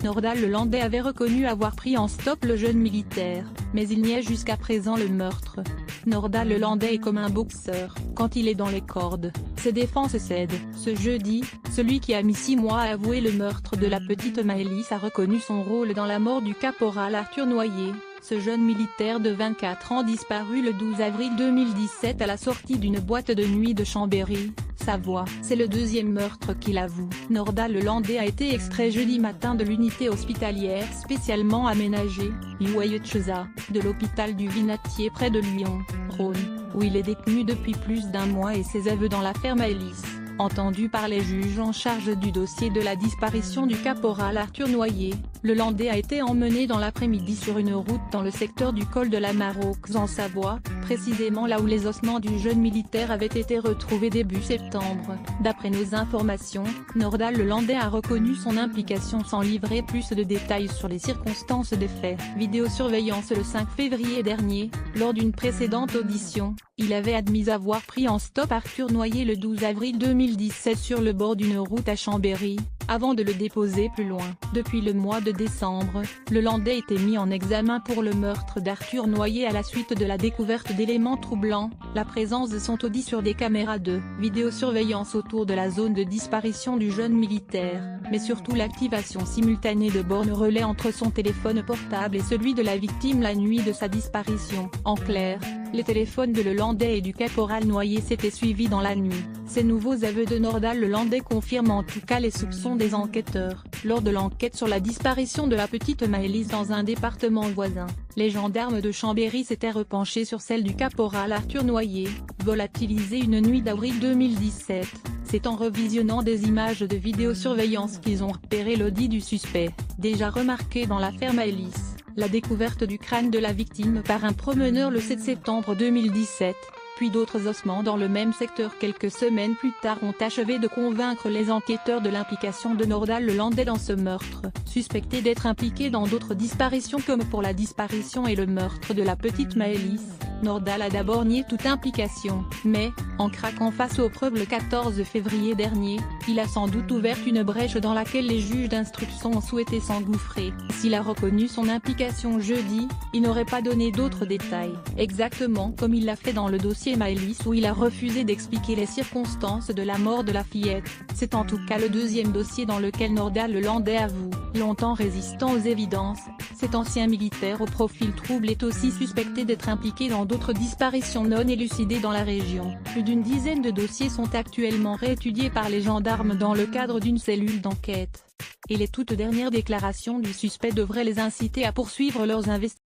Nordal Lelandais avait reconnu avoir pris en stop le jeune militaire, mais il niait jusqu'à présent le meurtre. Nordal Lelandais est comme un boxeur, quand il est dans les cordes, ses défenses cèdent. Ce jeudi, celui qui a mis 6 mois à avouer le meurtre de la petite Maëlys a reconnu son rôle dans la mort du caporal Arthur Noyer, ce jeune militaire de 24 ans disparu le 12 avril 2017 à la sortie d'une boîte de nuit de Chambéry, Savoie. C'est le deuxième meurtre qu'il avoue. Nordal Lelandais a été extrait jeudi matin de l'unité hospitalière spécialement aménagée, Loyetcheza, de l'hôpital du Vinatier près de Lyon, Rhône, où il est détenu depuis plus d'un mois et ses aveux dans l'affaire Maëlys, entendu par les juges en charge du dossier de la disparition du caporal Arthur Noyer. Lelandais a été emmené dans l'après-midi sur une route dans le secteur du col de la Marauxe en Savoie, précisément là où les ossements du jeune militaire avaient été retrouvés début septembre. D'après nos informations, Nordal Lelandais a reconnu son implication sans livrer plus de détails sur les circonstances des faits. Vidéosurveillance le 5 février dernier, lors d'une précédente audition, il avait admis avoir pris en stop Arthur Noyer le 12 avril 2017 sur le bord d'une route à Chambéry, avant de le déposer plus loin. Depuis le mois de décembre, Lelandais était mis en examen pour le meurtre d'Arthur Noyer à la suite de la découverte d'éléments troublants, la présence de son taudis sur des caméras de vidéosurveillance autour de la zone de disparition du jeune militaire, mais surtout l'activation simultanée de bornes relais entre son téléphone portable et celui de la victime la nuit de sa disparition. En clair, les téléphones de Lelandais et du caporal Noyer s'étaient suivis dans la nuit. Ces nouveaux aveux de Nordal Lelandais confirment en tout cas les soupçons des enquêteurs. Lors de l'enquête sur la disparition de la petite Maëlys dans un département voisin, les gendarmes de Chambéry s'étaient repenchés sur celle du caporal Arthur Noyer, volatilisée une nuit d'avril 2017. C'est en revisionnant des images de vidéosurveillance qu'ils ont repéré l'audi du suspect, déjà remarqué dans l'affaire Maëlys. La découverte du crâne de la victime par un promeneur le 7 septembre 2017, puis d'autres ossements dans le même secteur quelques semaines plus tard ont achevé de convaincre les enquêteurs de l'implication de Nordal Lelandais dans ce meurtre. Suspecté d'être impliqué dans d'autres disparitions comme pour la disparition et le meurtre de la petite Maëlys, Nordal a d'abord nié toute implication, mais, en craquant face aux preuves le 14 février dernier, il a sans doute ouvert une brèche dans laquelle les juges d'instruction ont souhaité s'engouffrer. S'il a reconnu son implication jeudi, il n'aurait pas donné d'autres détails, exactement comme il l'a fait dans le dossier Maëlys où il a refusé d'expliquer les circonstances de la mort de la fillette. C'est en tout cas le deuxième dossier dans lequel Nordal Lelandais avoue. Longtemps résistant aux évidences, cet ancien militaire au profil trouble est aussi suspecté d'être impliqué dans d'autres disparitions non élucidées dans la région. Plus d'une dizaine de dossiers sont actuellement réétudiés par les gendarmes dans le cadre d'une cellule d'enquête. Et les toutes dernières déclarations du suspect devraient les inciter à poursuivre leurs investigations.